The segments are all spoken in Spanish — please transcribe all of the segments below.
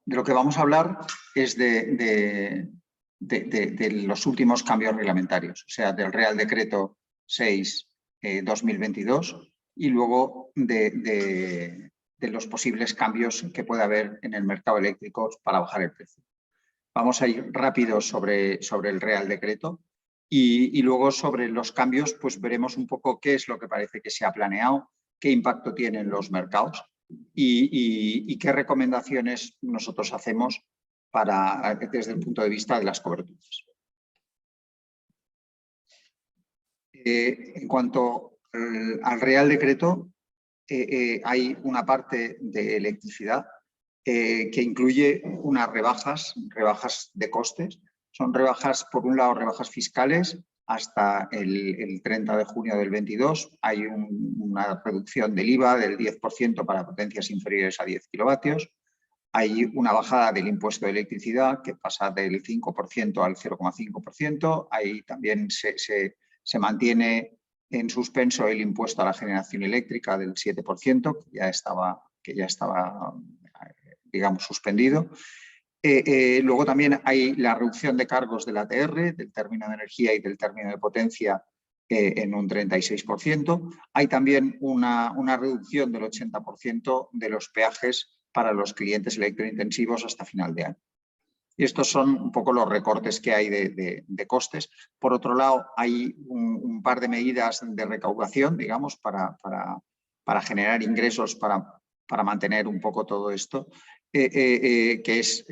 de lo que vamos a hablar es de los últimos cambios reglamentarios, o sea, del Real Decreto 6/2022 y luego de los posibles cambios que pueda haber en el mercado eléctrico para bajar el precio. Vamos a ir rápido sobre el Real Decreto y luego sobre los cambios pues veremos un poco qué es lo que parece que se ha planeado, qué impacto tienen los mercados y qué recomendaciones nosotros hacemos desde el punto de vista de las coberturas. En cuanto al Real Decreto, hay una parte de electricidad que incluye unas rebajas de costes. Son rebajas, por un lado, rebajas fiscales hasta el 30 de junio del 22. Hay una reducción del IVA del 10% para potencias inferiores a 10 kilovatios. Hay una bajada del impuesto de electricidad que pasa del 5% al 0,5%. Ahí también se mantiene en suspenso el impuesto a la generación eléctrica del 7%, que ya estaba digamos, suspendido. Luego también hay la reducción de cargos del ATR, del término de energía y del término de potencia en un 36%. Hay también una reducción del 80% de los peajes para los clientes electrointensivos hasta final de año. Y estos son un poco los recortes que hay de costes. Por otro lado, hay un par de medidas de recaudación, digamos, para generar ingresos, para mantener un poco todo esto, que es,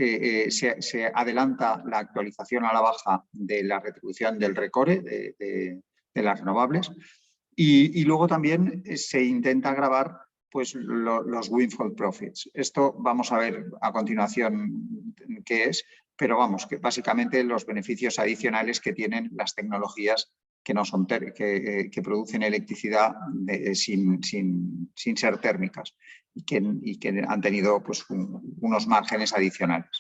se adelanta la actualización a la baja de la retribución del RECORE, de las renovables, y luego también se intenta gravar pues, los windfall profits. Esto vamos a ver a continuación qué es, pero vamos, que básicamente los beneficios adicionales que tienen las tecnologías que no son que producen electricidad sin ser térmicas y que han tenido pues, unos márgenes adicionales.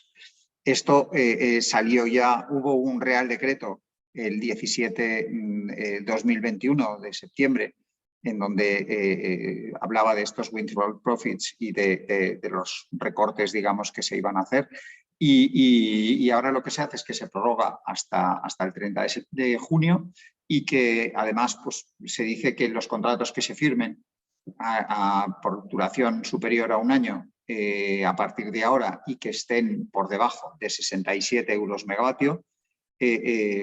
Esto salió ya, hubo un Real Decreto el 17/2021 de septiembre, en donde hablaba de estos windfall profits y de los recortes, digamos, que se iban a hacer. Y ahora lo que se hace es que se prorroga hasta el 30 de junio y que además pues, se dice que los contratos que se firmen por duración superior a un año a partir de ahora y que estén por debajo de 67 euros megavatio,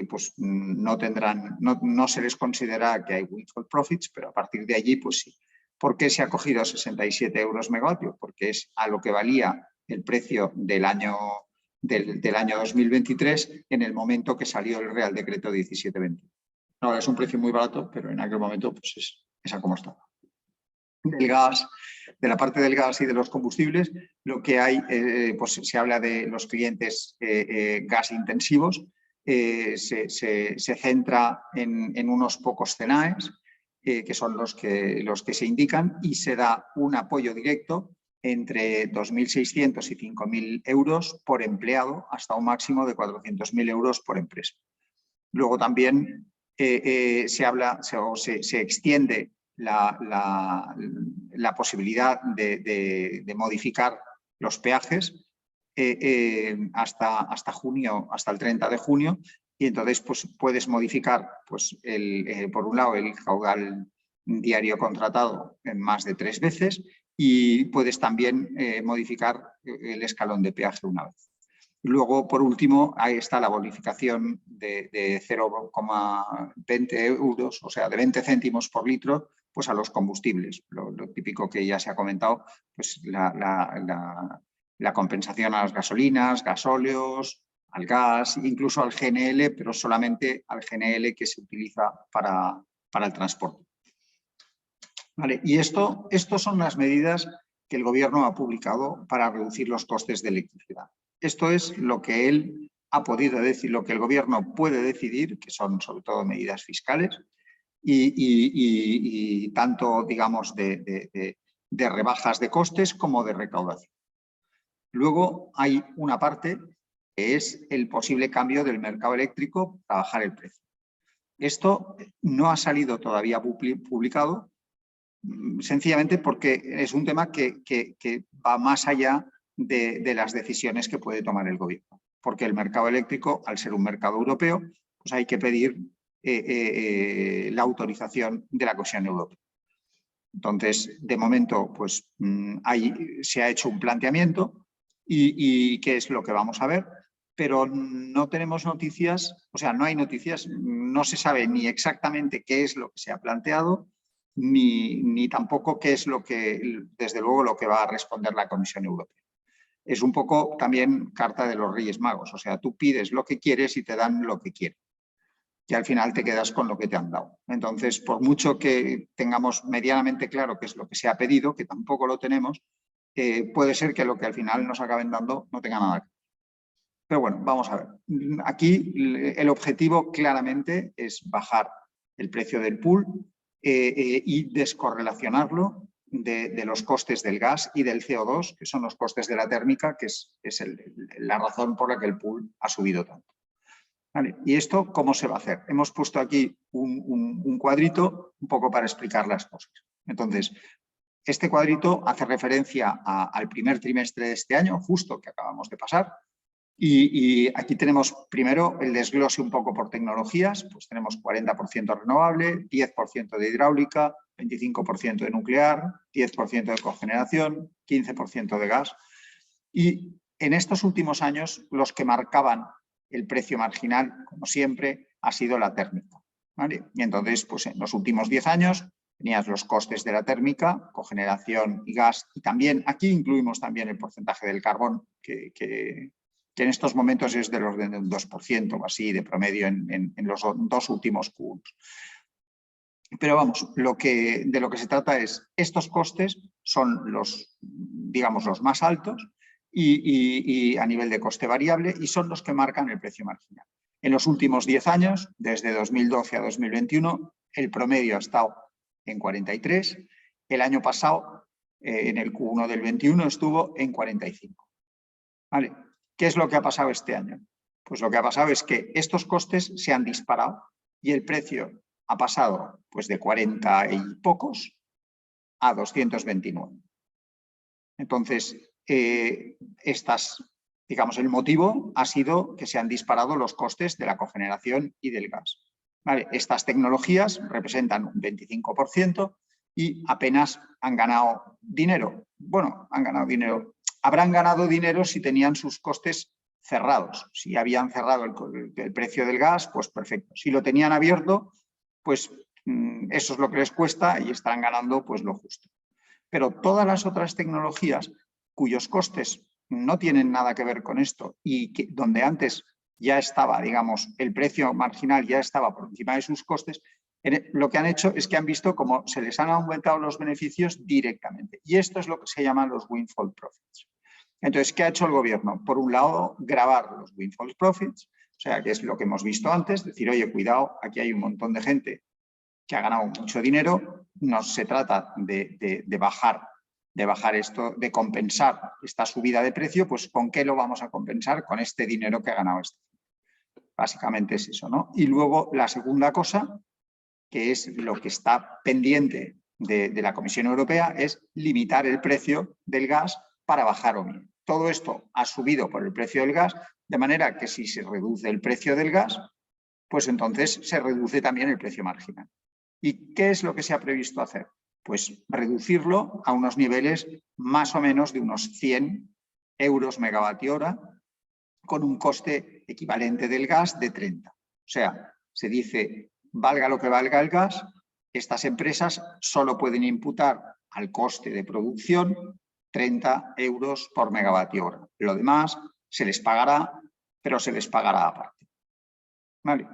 pues no se les considera que hay windfall profits, pero a partir de allí pues sí. ¿Por qué se ha cogido a 67 euros megavatio? Porque es a lo que valía el precio del año 2023 en el momento que salió el Real Decreto 17/21. Ahora es un precio muy barato, pero en aquel momento pues es a como estaba. Del gas, de la parte del gas y de los combustibles, lo que hay, pues se habla de los clientes gas intensivos, se centra en unos pocos CENAES, que son los que se indican, y se da un apoyo directo entre 2.600 y 5.000 euros por empleado hasta un máximo de 400.000 euros por empresa. Luego también se extiende la posibilidad de modificar los peajes hasta junio, hasta el 30 de junio, y entonces pues, puedes modificar pues, por un lado el caudal diario contratado en más de 3 veces y puedes también modificar el escalón de peaje una vez. Luego, por último, ahí está la bonificación de 0,20 euros, o sea, de 20 céntimos por litro, pues a los combustibles. Lo típico que ya se ha comentado, pues la compensación a las gasolinas, gasóleos, al gas, incluso al GNL, pero solamente al GNL que se utiliza para el transporte. Vale, y estos son las medidas que el Gobierno ha publicado para reducir los costes de electricidad. Esto es lo que él ha podido decir, lo que el Gobierno puede decidir, que son sobre todo medidas fiscales y tanto, digamos, de rebajas de costes como de recaudación. Luego hay una parte que es el posible cambio del mercado eléctrico para bajar el precio. Esto no ha salido todavía publicado, sencillamente porque es un tema que va más allá de las decisiones que puede tomar el gobierno. Porque el mercado eléctrico, al ser un mercado europeo, pues hay que pedir la autorización de la Comisión Europea. Entonces, de momento, pues se ha hecho un planteamiento y qué es lo que vamos a ver, pero no tenemos noticias, o sea, no hay noticias, no se sabe ni exactamente qué es lo que se ha planteado, ni tampoco qué es lo que, desde luego, lo que va a responder la Comisión Europea. Es un poco también carta de los Reyes Magos, o sea, tú pides lo que quieres y te dan lo que quieres. Y al final te quedas con lo que te han dado. Entonces, por mucho que tengamos medianamente claro qué es lo que se ha pedido, que tampoco lo tenemos, puede ser que lo que al final nos acaben dando no tenga nada que ver. Pero bueno, vamos a ver. Aquí el objetivo claramente es bajar el precio del pool y descorrelacionarlo de los costes del gas y del CO2, que son los costes de la térmica, que es la razón por la que el pool ha subido tanto. ¿Vale? ¿Y esto cómo se va a hacer? Hemos puesto aquí un cuadrito un poco para explicar las cosas. Entonces, este cuadrito hace referencia al primer trimestre de este año, justo que acabamos de pasar, y aquí tenemos primero el desglose un poco por tecnologías, pues tenemos 40% renovable, 10% de hidráulica, 25% de nuclear, 10% de cogeneración, 15% de gas. Y en estos últimos años los que marcaban el precio marginal, como siempre, ha sido la térmica. ¿Vale? Y entonces, pues en los últimos 10 años tenías los costes de la térmica, cogeneración y gas, y también aquí incluimos también el porcentaje del carbón, que en estos momentos es del orden de un 2% o así de promedio en los dos últimos cubos. Pero vamos, de lo que se trata es, estos costes son los, digamos, los más altos y a nivel de coste variable y son los que marcan el precio marginal. En los últimos 10 años, desde 2012 a 2021, el promedio ha estado en 43. El año pasado, en el Q1 del 21, estuvo en 45. ¿Vale? ¿Qué es lo que ha pasado este año? Pues lo que ha pasado es que estos costes se han disparado y el precio ha pasado pues, de 40 y pocos a 229. Entonces, digamos, el motivo ha sido que se han disparado los costes de la cogeneración y del gas. ¿Vale? Estas tecnologías representan un 25% y apenas han ganado dinero. Bueno, han ganado dinero. Habrán ganado dinero si tenían sus costes cerrados. Si habían cerrado el precio del gas, pues perfecto. Si lo tenían abierto, pues eso es lo que les cuesta y estarán ganando pues lo justo. Pero todas las otras tecnologías cuyos costes no tienen nada que ver con esto y donde antes ya estaba, digamos, el precio marginal ya estaba por encima de sus costes, lo que han hecho es que han visto cómo se les han aumentado los beneficios directamente. Y esto es lo que se llaman los windfall profits. Entonces, ¿qué ha hecho el gobierno? Por un lado, gravar los windfall profits, o sea, que es lo que hemos visto antes, decir, oye, cuidado, aquí hay un montón de gente que ha ganado mucho dinero, no se trata de bajar esto, de compensar esta subida de precio, pues ¿con qué lo vamos a compensar? Con este dinero que ha ganado este. Básicamente es eso, ¿no? Y luego la segunda cosa, que es lo que está pendiente de la Comisión Europea, es limitar el precio del gas para bajar OMIE. Todo esto ha subido por el precio del gas, de manera que si se reduce el precio del gas, pues entonces se reduce también el precio marginal. ¿Y qué es lo que se ha previsto hacer? Pues reducirlo a unos niveles más o menos de unos 100 euros megavatio hora con un coste equivalente del gas de 30. O sea, se dice, valga lo que valga el gas, estas empresas solo pueden imputar al coste de producción 30 euros por megavatio hora. Lo demás se les pagará, pero se les pagará aparte. ¿Vale?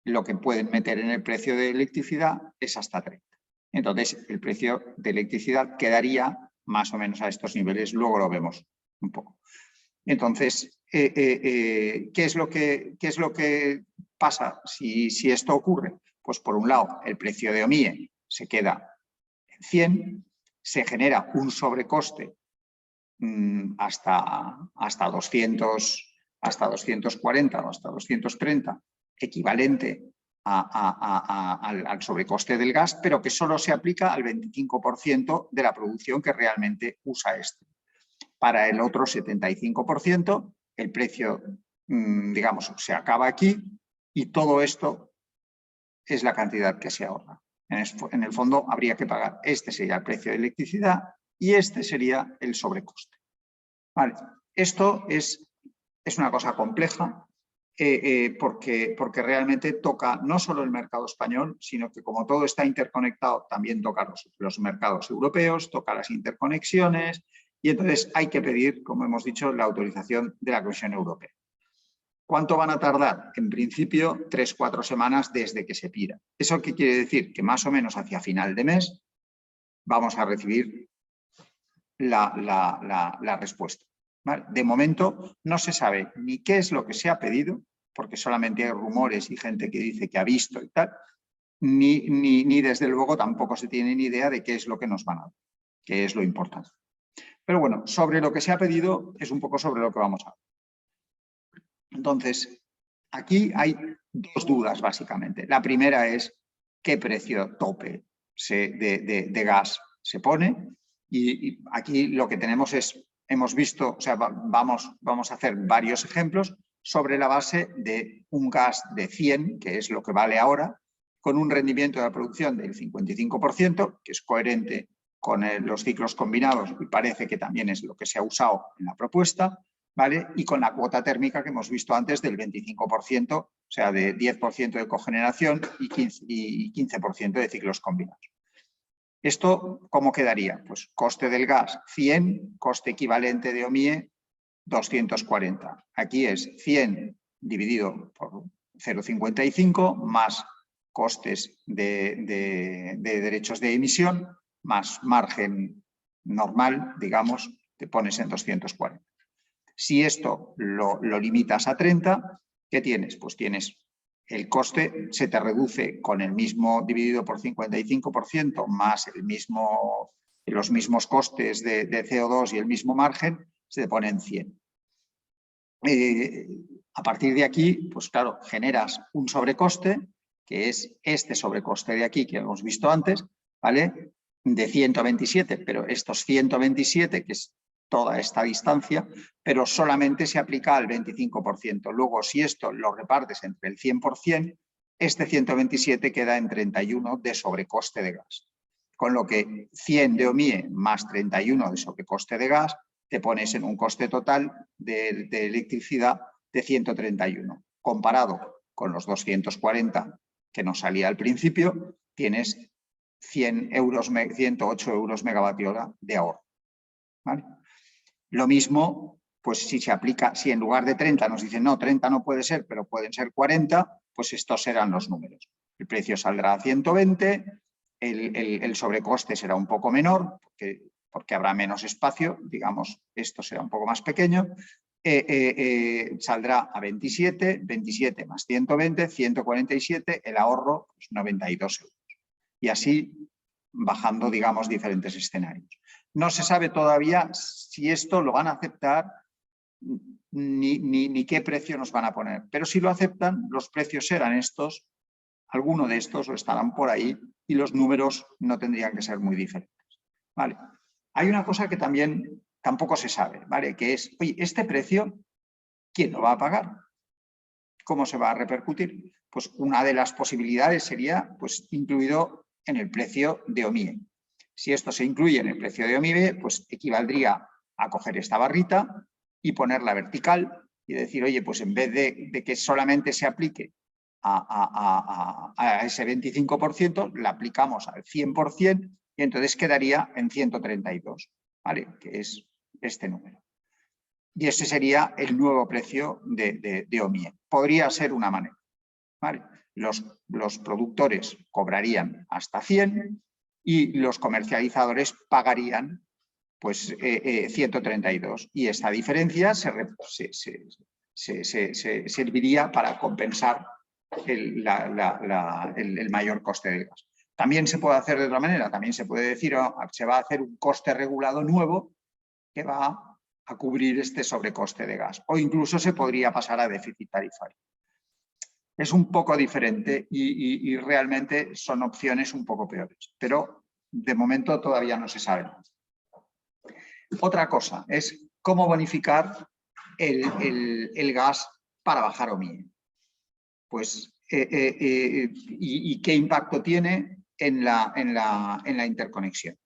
Lo que pueden meter en el precio de electricidad es hasta 30. Entonces, el precio de electricidad quedaría más o menos a estos niveles, luego lo vemos un poco. Entonces, ¿qué es lo que pasa si esto ocurre? Pues por un lado, el precio de OMIE se queda en 100, se genera un sobrecoste hasta 200, hasta 240 o hasta 230, equivalente al sobrecoste del gas, pero que solo se aplica al 25% de la producción que realmente usa este. Para el otro 75%, el precio, digamos, se acaba aquí y todo esto es la cantidad que se ahorra. En el fondo habría que pagar, este sería el precio de electricidad y este sería el sobrecoste. Vale. Esto es una cosa compleja porque realmente toca no solo el mercado español, sino que como todo está interconectado, también toca los mercados europeos, toca las interconexiones y entonces hay que pedir, como hemos dicho, la autorización de la Comisión Europea. ¿Cuánto van a tardar? En principio, 3-4 semanas desde que se pida. ¿Eso qué quiere decir? Que más o menos hacia final de mes vamos a recibir la respuesta. ¿Vale? De momento no se sabe ni qué es lo que se ha pedido, porque solamente hay rumores y gente que dice que ha visto y tal, ni desde luego tampoco se tiene ni idea de qué es lo que nos van a dar, que es lo importante. Pero bueno, sobre lo que se ha pedido es un poco sobre lo que vamos a hablar. Entonces, aquí hay dos dudas básicamente. La primera es qué precio tope de gas se pone y aquí lo que tenemos es, hemos visto, o sea, vamos a hacer varios ejemplos sobre la base de un gas de 100, que es lo que vale ahora, con un rendimiento de la producción del 55%, que es coherente con los ciclos combinados y parece que también es lo que se ha usado en la propuesta, ¿vale? Y con la cuota térmica que hemos visto antes del 25%, o sea, de 10% de cogeneración y 15% de ciclos combinados. ¿Esto cómo quedaría? Pues coste del gas 100, coste equivalente de OMIE 240. Aquí es 100 dividido por 0,55 más costes de derechos de emisión más margen normal, digamos, te pones en 240. Si esto lo limitas a 30, ¿qué tienes? Pues tienes el coste, se te reduce con el mismo dividido por 55% más los mismos costes de CO2 y el mismo margen, se te pone en 100. A partir de aquí, pues claro, generas un sobrecoste, que es este sobrecoste de aquí que hemos visto antes, ¿vale? De 127, pero estos 127, que es toda esta distancia, pero solamente se aplica al 25%. Luego, si esto lo repartes entre el 100%, este 127 queda en 31 de sobrecoste de gas. Con lo que 100 de OMIE más 31 de sobrecoste de gas, te pones en un coste total de electricidad de 131. Comparado con los 240 que nos salía al principio, tienes 108 euros megavatio hora de ahorro. ¿Vale? Lo mismo, pues si se aplica, si en lugar de 30 nos dicen no, 30 no puede ser, pero pueden ser 40, pues estos serán los números. El precio saldrá a 120, el sobrecoste será un poco menor, porque habrá menos espacio, digamos, esto será un poco más pequeño, saldrá a 27, 27 más 120, 147, el ahorro, pues 92 euros. Y así bajando, digamos, diferentes escenarios. No se sabe todavía si esto lo van a aceptar ni qué precio nos van a poner. Pero si lo aceptan, los precios serán estos, alguno de estos o estarán por ahí y los números no tendrían que ser muy diferentes. ¿Vale? Hay una cosa que tampoco se sabe, ¿vale? Que es, oye, este precio, ¿quién lo va a pagar? ¿Cómo se va a repercutir? Pues una de las posibilidades sería pues, incluido en el precio de OMIE. Si esto se incluye en el precio de OMIE, pues equivaldría a coger esta barrita y ponerla vertical y decir, oye, pues en vez de que solamente se aplique a ese 25%, la aplicamos al 100% y entonces quedaría en 132, ¿vale? Que es este número. Y ese sería el nuevo precio de OMIE. Podría ser una manera, ¿vale? Los productores cobrarían hasta 100 y los comercializadores pagarían pues 132. Y esta diferencia serviría para compensar el mayor coste del gas. También se puede hacer de otra manera, también se puede decir, se va a hacer un coste regulado nuevo que va a cubrir este sobrecoste de gas. O incluso se podría pasar a déficit tarifario. Es un poco diferente y realmente son opciones un poco peores, pero de momento todavía no se sabe. Otra cosa es cómo bonificar el gas para bajar OMIE. Pues, y qué impacto tiene en la interconexión.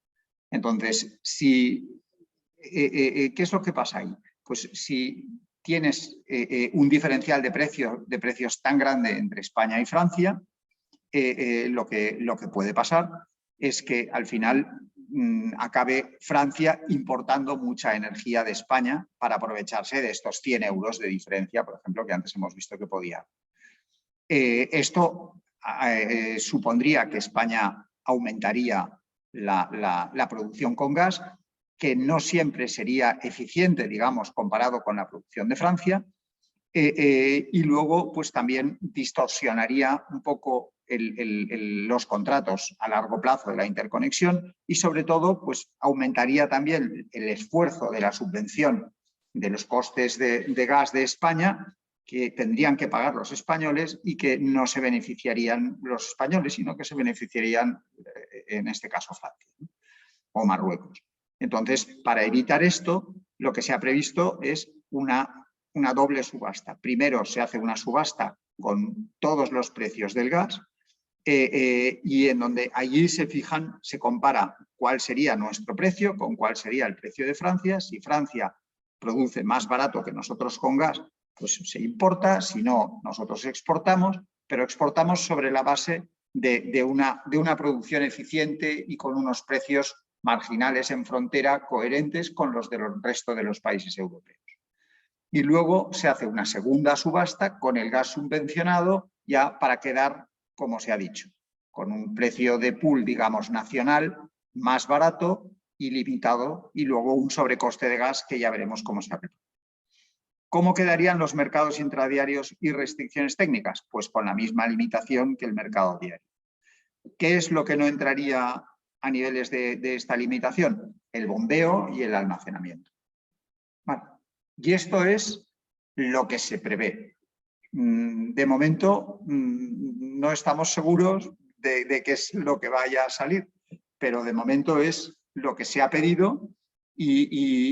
Entonces, ¿qué es lo que pasa ahí? Pues si tienes un diferencial de precios tan grande entre España y Francia, lo que puede pasar es que al final acabe Francia importando mucha energía de España para aprovecharse de estos 100 euros de diferencia, por ejemplo, que antes hemos visto que podía. Esto supondría que España aumentaría la producción con gas, que no siempre sería eficiente, digamos, comparado con la producción de Francia, y luego pues también distorsionaría un poco los contratos a largo plazo de la interconexión y sobre todo pues aumentaría también el esfuerzo de la subvención de los costes de gas de España, que tendrían que pagar los españoles y que no se beneficiarían los españoles, sino que se beneficiarían, en este caso, Francia, ¿no? O Marruecos. Entonces, para evitar esto, lo que se ha previsto es una doble subasta. Primero se hace una subasta con todos los precios del gas y en donde allí se compara cuál sería nuestro precio con cuál sería el precio de Francia. Si Francia produce más barato que nosotros con gas, pues se importa, si no, nosotros exportamos, pero exportamos sobre la base de una producción eficiente y con unos precios marginales en frontera coherentes con los del resto de los países europeos. Y luego se hace una segunda subasta con el gas subvencionado ya para quedar, como se ha dicho, con un precio de pool, digamos, nacional más barato y limitado y luego un sobrecoste de gas que ya veremos cómo se aplica. ¿Cómo quedarían los mercados intradiarios y restricciones técnicas? Pues con la misma limitación que el mercado diario. ¿Qué es lo que no entraría a niveles de esta limitación? El bombeo y el almacenamiento. Vale. Y esto es lo que se prevé. De momento no estamos seguros de qué es lo que vaya a salir, pero de momento es lo que se ha pedido y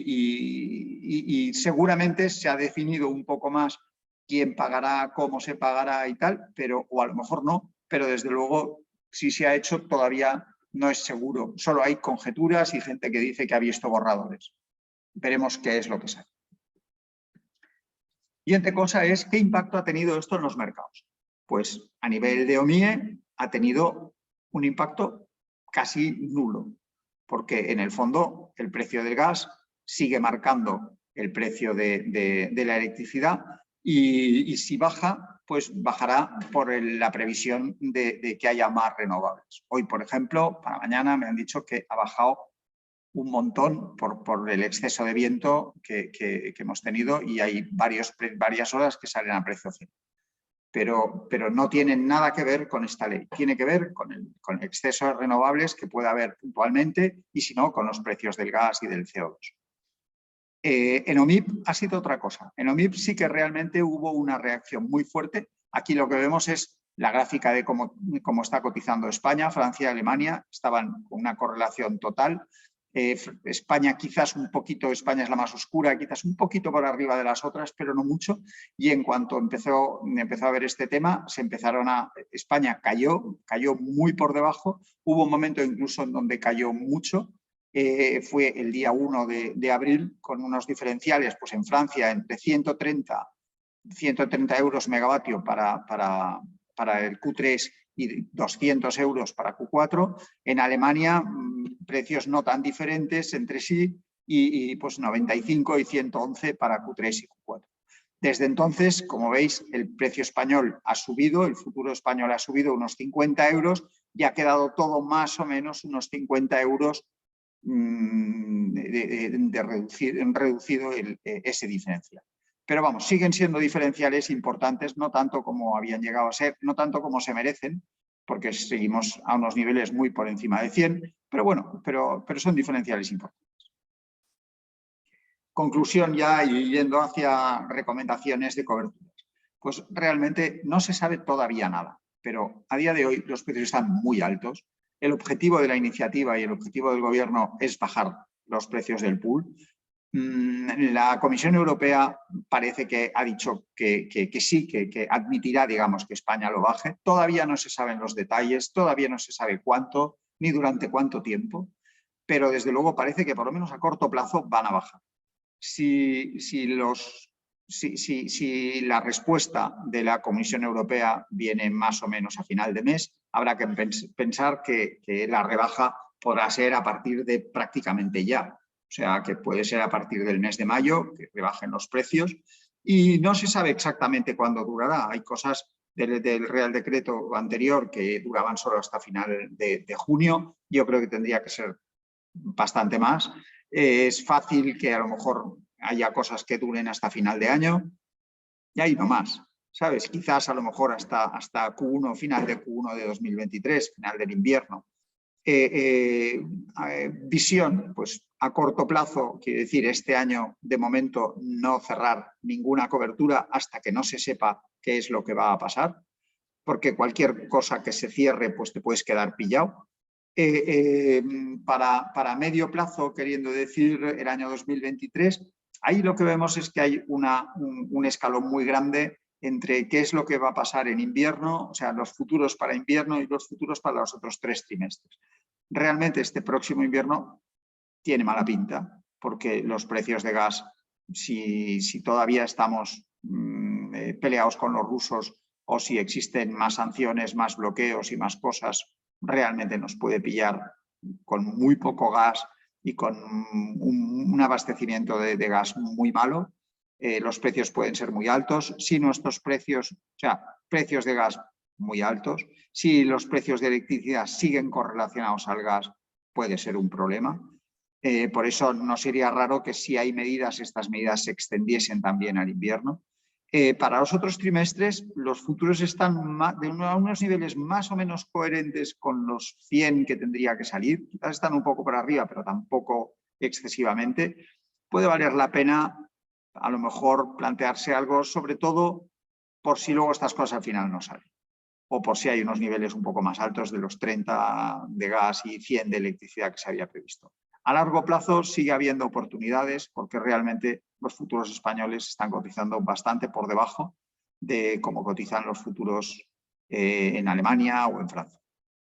seguramente se ha definido un poco más quién pagará, cómo se pagará y tal, pero, o a lo mejor no, pero desde luego si se ha hecho todavía no es seguro. Solo hay conjeturas y gente que dice que ha visto borradores. Veremos qué es lo que sale. Siguiente cosa es, ¿qué impacto ha tenido esto en los mercados? Pues a nivel de OMIE ha tenido un impacto casi nulo, porque en el fondo el precio del gas sigue marcando el precio de la electricidad y si baja, pues bajará por la previsión de que haya más renovables. Hoy, por ejemplo, para mañana me han dicho que ha bajado un montón por el exceso de viento que hemos tenido y hay varias horas que salen a precio cero. Pero no tienen nada que ver con esta ley. Tiene que ver con el exceso de renovables que puede haber puntualmente y si no, con los precios del gas y del CO2. En OMIP ha sido otra cosa. En OMIP sí que realmente hubo una reacción muy fuerte. Aquí lo que vemos es la gráfica de cómo está cotizando España, Francia y Alemania. Estaban con una correlación total. España quizás un poquito, España es la más oscura, quizás un poquito por arriba de las otras, pero no mucho. Y en cuanto empezó a ver este tema, España cayó muy por debajo. Hubo un momento incluso en donde cayó mucho. Fue el día 1 de abril con unos diferenciales, pues en Francia entre 130 euros megavatio para el Q3 y 200 euros para Q4. En Alemania, precios no tan diferentes entre sí y pues 95 y 111 para Q3 y Q4. Desde entonces, como veis, el precio español ha subido, el futuro español ha subido unos 50 euros y ha quedado todo más o menos unos 50 euros reducido ese diferencial. Pero vamos, siguen siendo diferenciales importantes, no tanto como habían llegado a ser, no tanto como se merecen, porque seguimos a unos niveles muy por encima de 100, pero bueno, pero son diferenciales importantes. Conclusión ya y yendo hacia recomendaciones de coberturas. Pues realmente no se sabe todavía nada, pero a día de hoy los precios están muy altos. El objetivo de la iniciativa y el objetivo del gobierno es bajar los precios del pool. La Comisión Europea parece que ha dicho que sí, que admitirá, digamos, que España lo baje. Todavía no se saben los detalles, todavía no se sabe cuánto ni durante cuánto tiempo, pero desde luego parece que por lo menos a corto plazo van a bajar. Si la respuesta de la Comisión Europea viene más o menos a final de mes, habrá que pensar que la rebaja podrá ser a partir de prácticamente ya. O sea, que puede ser a partir del mes de mayo, que rebajen los precios. Y no se sabe exactamente cuándo durará. Hay cosas del Real Decreto anterior que duraban solo hasta final de junio. Yo creo que tendría que ser bastante más. Es fácil que a lo mejor haya cosas que duren hasta final de año y ahí no más, ¿sabes? Quizás a lo mejor hasta Q1, final de Q1 de 2023, final del invierno. Visión, pues a corto plazo, quiere decir este año de momento no cerrar ninguna cobertura hasta que no se sepa qué es lo que va a pasar, porque cualquier cosa que se cierre pues te puedes quedar pillado. Para medio plazo, queriendo decir el año 2023, ahí lo que vemos es que hay un escalón muy grande entre qué es lo que va a pasar en invierno, o sea, los futuros para invierno y los futuros para los otros 3 trimestres. Realmente este próximo invierno tiene mala pinta, porque los precios de gas, si todavía estamos peleados con los rusos o si existen más sanciones, más bloqueos y más cosas, realmente nos puede pillar con muy poco gas y con un abastecimiento de gas muy malo. Los precios pueden ser muy altos. Si nuestros precios, o sea, precios de gas muy altos, si los precios de electricidad siguen correlacionados al gas, puede ser un problema. Por eso no sería raro que si hay medidas, estas medidas se extendiesen también al invierno. Para los otros trimestres, los futuros están a unos niveles más o menos coherentes con los 100 que tendría que salir. Quizás están un poco por arriba, pero tampoco excesivamente. Puede valer la pena, a lo mejor, plantearse algo, sobre todo por si luego estas cosas al final no salen. O por si hay unos niveles un poco más altos de los 30 de gas y 100 de electricidad que se había previsto. A largo plazo sigue habiendo oportunidades porque realmente los futuros españoles están cotizando bastante por debajo de cómo cotizan los futuros en Alemania o en Francia.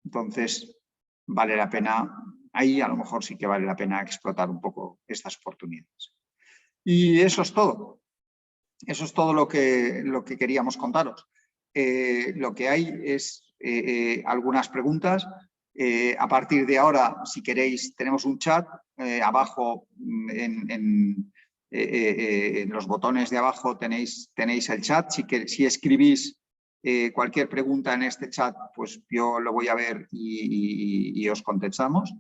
Entonces, vale la pena, ahí a lo mejor sí que vale la pena explotar un poco estas oportunidades. Y eso es todo. Eso es todo lo que queríamos contaros. Lo que hay es algunas preguntas. A partir de ahora, si queréis, tenemos un chat abajo en los botones de abajo tenéis el chat. Si escribís cualquier pregunta en este chat, pues yo lo voy a ver y os contestamos.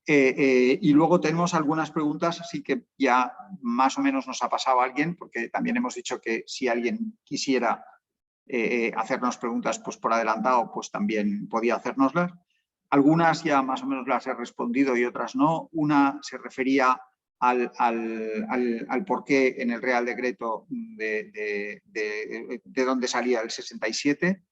Y luego tenemos algunas preguntas, así que ya más o menos nos ha pasado alguien, porque también hemos dicho que si alguien quisiera hacernos preguntas pues por adelantado, pues también podía hacérnoslas. Algunas ya más o menos las he respondido y otras no. Una se refería al por qué en el Real Decreto de dónde salía el 67,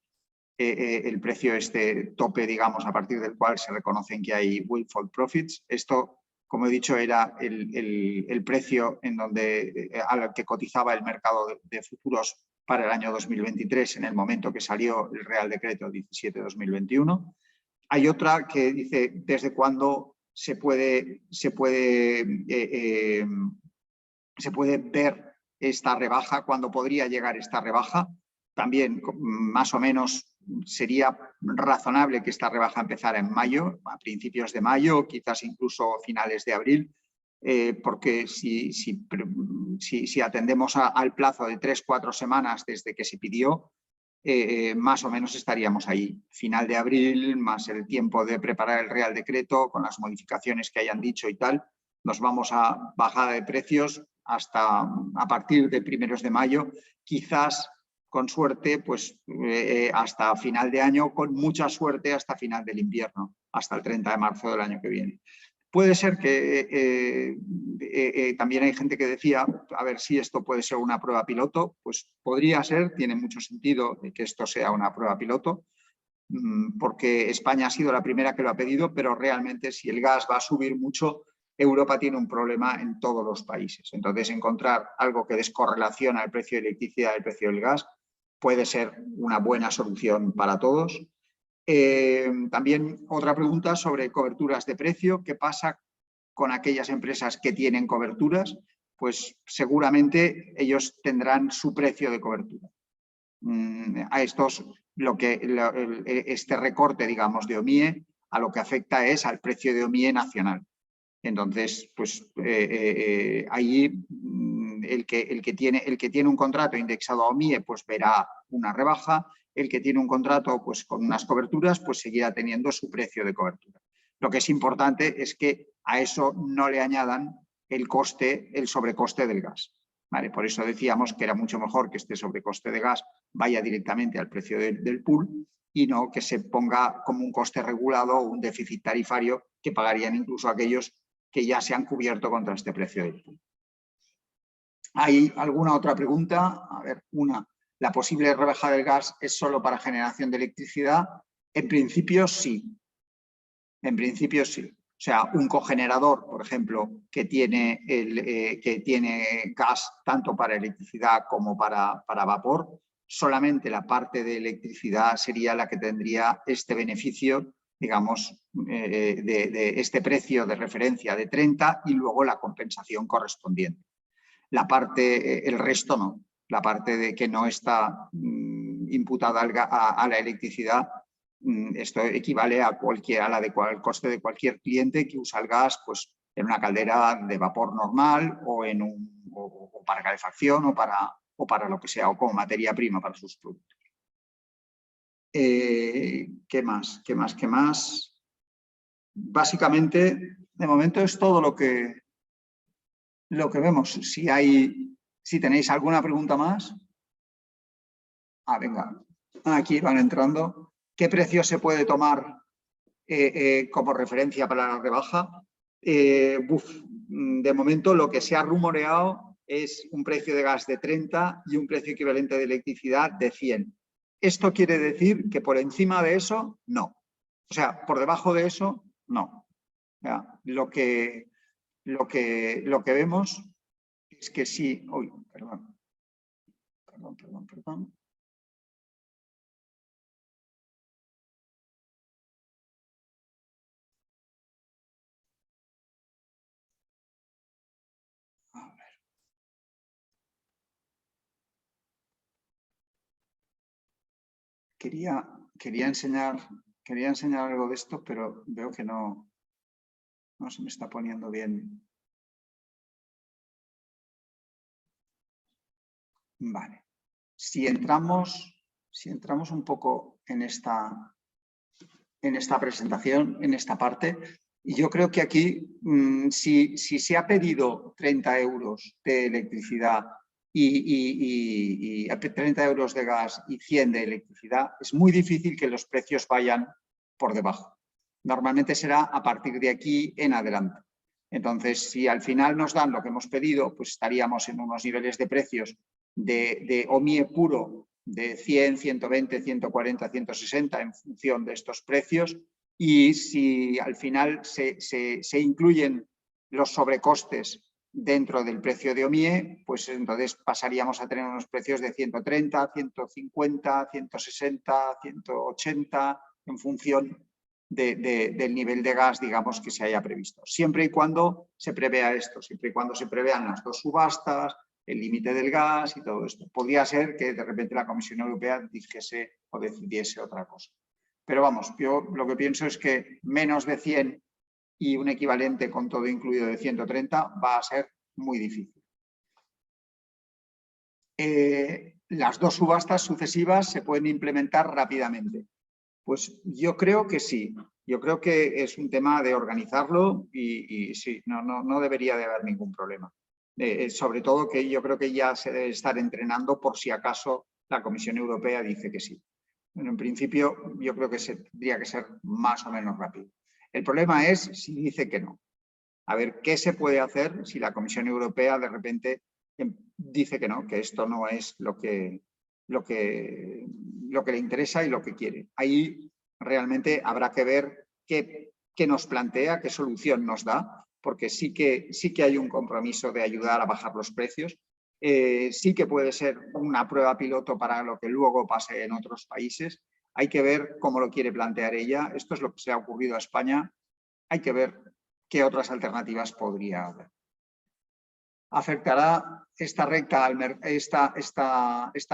el precio este tope, digamos, a partir del cual se reconocen que hay windfall profits. Esto, como he dicho, era el precio en donde, al que cotizaba el mercado de futuros para el año 2023 en el momento que salió el Real Decreto 17/2021. Hay otra que dice desde cuándo se puede ver esta rebaja, cuándo podría llegar esta rebaja. También más o menos sería razonable que esta rebaja empezara en mayo, a principios de mayo, quizás incluso finales de abril, porque si atendemos al plazo de 3-4 semanas desde que se pidió, más o menos estaríamos ahí. Final de abril, más el tiempo de preparar el Real Decreto, con las modificaciones que hayan dicho y tal, nos vamos a bajada de precios hasta a partir de primeros de mayo, quizás con suerte pues hasta final de año, con mucha suerte hasta final del invierno, hasta el 30 de marzo del año que viene. Puede ser que también hay gente que decía, a ver si esto puede ser una prueba piloto, pues podría ser, tiene mucho sentido que esto sea una prueba piloto, porque España ha sido la primera que lo ha pedido, pero realmente si el gas va a subir mucho, Europa tiene un problema en todos los países. Entonces, encontrar algo que descorrelaciona el precio de electricidad del precio del gas puede ser una buena solución para todos. También otra pregunta sobre coberturas de precio. ¿Qué pasa con aquellas empresas que tienen coberturas? Pues seguramente ellos tendrán su precio de cobertura. A estos, este recorte, digamos, de OMIE, a lo que afecta es al precio de OMIE nacional. Entonces, pues ahí el que tiene un contrato indexado a OMIE, pues verá una rebaja. El que tiene un contrato pues, con unas coberturas, pues seguirá teniendo su precio de cobertura. Lo que es importante es que a eso no le añadan el sobrecoste del gas. ¿Vale? Por eso decíamos que era mucho mejor que este sobrecoste de gas vaya directamente al precio del pool y no que se ponga como un coste regulado o un déficit tarifario que pagarían incluso aquellos que ya se han cubierto contra este precio del pool. ¿Hay alguna otra pregunta? A ver, ¿la posible rebaja del gas es solo para generación de electricidad? En principio sí. En principio sí. O sea, un cogenerador, por ejemplo, que tiene gas tanto para electricidad como para vapor, solamente la parte de electricidad sería la que tendría este beneficio, digamos, de este precio de referencia de 30 y luego la compensación correspondiente. El resto no. La parte de que no está imputada a la electricidad, esto equivale a al coste de cualquier cliente que usa el gas pues, en una caldera de vapor normal o para calefacción o para lo que sea, o como materia prima para sus productos. ¿Qué más? Básicamente, de momento es todo lo que vemos. Si tenéis alguna pregunta más. Venga, aquí van entrando. ¿Qué precio se puede tomar como referencia para la rebaja? De momento lo que se ha rumoreado es un precio de gas de 30 y un precio equivalente de electricidad de 100. Esto quiere decir que por encima de eso, no. O sea, por debajo de eso, no. O sea, lo que vemos es que sí... Uy, perdón. A ver. Quería enseñar algo de esto, pero veo que no se me está poniendo bien. Vale. Si entramos un poco en esta presentación, en esta parte, y yo creo que aquí, si se ha pedido 30 euros de electricidad y 30 euros de gas y 100 de electricidad, es muy difícil que los precios vayan por debajo. Normalmente será a partir de aquí en adelante. Entonces, si al final nos dan lo que hemos pedido, pues estaríamos en unos niveles de precios de OMIE puro de 100, 120, 140, 160 en función de estos precios, y si al final se incluyen los sobrecostes dentro del precio de OMIE, pues entonces pasaríamos a tener unos precios de 130, 150, 160, 180 en función del nivel de gas, digamos, que se haya previsto. Siempre y cuando se prevea esto, siempre y cuando se prevean las dos subastas, el límite del gas y todo esto. Podría ser que de repente la Comisión Europea dijese o decidiese otra cosa. Pero vamos, yo lo que pienso es que menos de 100 y un equivalente con todo incluido de 130 va a ser muy difícil. Las dos subastas sucesivas se pueden implementar rápidamente. Pues yo creo que sí. Yo creo que es un tema de organizarlo y sí, no debería de haber ningún problema. Sobre todo que yo creo que ya se debe estar entrenando por si acaso la Comisión Europea dice que sí. Bueno, en principio yo creo que tendría que ser más o menos rápido. El problema es si dice que no. A ver, ¿qué se puede hacer si la Comisión Europea de repente dice que no, que esto no es lo que le interesa y lo que quiere? Ahí realmente habrá que ver qué nos plantea, qué solución nos da porque sí que hay un compromiso de ayudar a bajar los precios. Sí que puede ser una prueba piloto para lo que luego pase en otros países. Hay que ver cómo lo quiere plantear ella. Esto es lo que se ha ocurrido a España. Hay que ver qué otras alternativas podría haber. ¿Afectará esta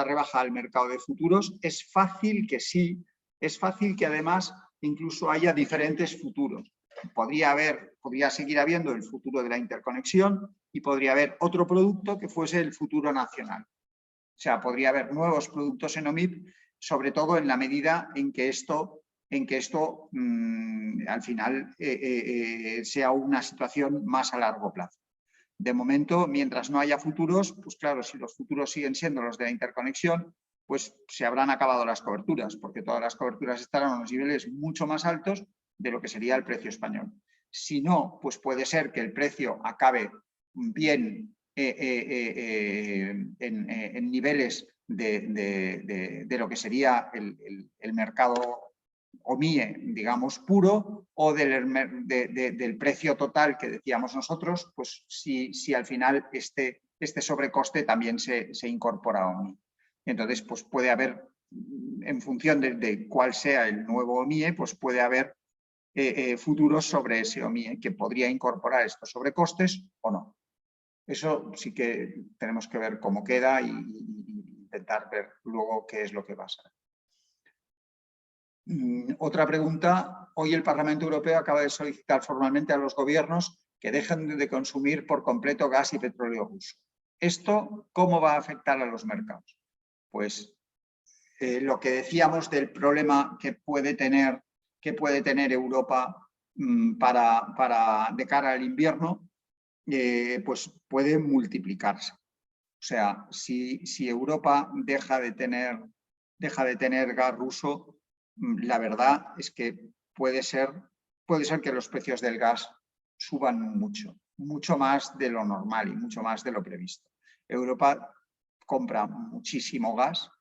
rebaja al mercado de futuros? Es fácil que sí. Es fácil que además incluso haya diferentes futuros. Podría seguir habiendo el futuro de la interconexión y podría haber otro producto que fuese el futuro nacional. O sea, podría haber nuevos productos en OMIP, sobre todo en la medida en que esto al final sea una situación más a largo plazo. De momento, mientras no haya futuros, pues claro, si los futuros siguen siendo los de la interconexión, pues se habrán acabado las coberturas, porque todas las coberturas estarán a unos niveles mucho más altos de lo que sería el precio español. Si no, pues puede ser que el precio acabe bien en niveles de lo que sería el mercado OMIE, digamos, puro, o del precio total que decíamos nosotros, pues si al final este sobrecoste también se incorpora a OMIE. Entonces, pues puede haber, en función de cuál sea el nuevo OMIE, pues puede haber futuros sobre ese OMIE que podría incorporar estos sobrecostes o no. Eso sí que tenemos que ver cómo queda y intentar ver luego qué es lo que va a ser. Otra pregunta. Hoy el Parlamento Europeo acaba de solicitar formalmente a los gobiernos que dejen de consumir por completo gas y petróleo ruso. ¿Esto cómo va a afectar a los mercados? Pues lo que decíamos del problema que puede tener Europa de cara al invierno, pues puede multiplicarse. O sea, si Europa deja de tener gas ruso, la verdad es que puede ser que los precios del gas suban mucho más de lo normal y mucho más de lo previsto. Europa compra muchísimo gas.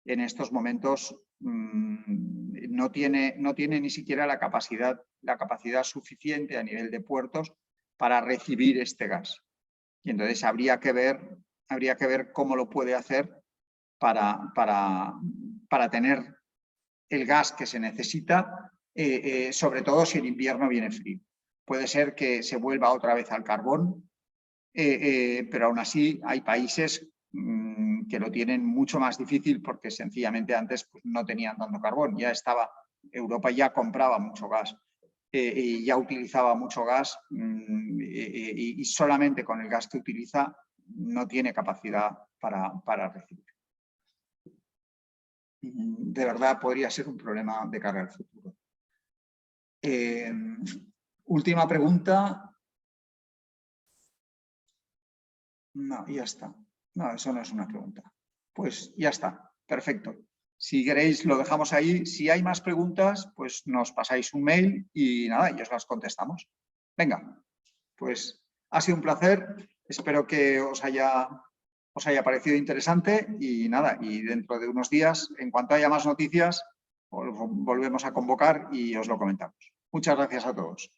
En estos momentos no tiene ni siquiera la capacidad suficiente a nivel de puertos para recibir este gas. Y entonces habría que ver cómo lo puede hacer para tener el gas que se necesita, sobre todo si el invierno viene frío. Puede ser que se vuelva otra vez al carbón, pero aún así hay países que lo tienen mucho más difícil porque sencillamente antes pues, no tenían tanto carbón. Europa ya compraba mucho gas y ya utilizaba mucho gas y solamente con el gas que utiliza no tiene capacidad para recibir. De verdad podría ser un problema de cara al futuro. Última pregunta. No, ya está. No, eso no es una pregunta. Pues ya está, perfecto. Si queréis lo dejamos ahí. Si hay más preguntas, pues nos pasáis un mail y nada, y os las contestamos. Venga, pues ha sido un placer. Espero que os haya parecido interesante y nada, y dentro de unos días, en cuanto haya más noticias, volvemos a convocar y os lo comentamos. Muchas gracias a todos.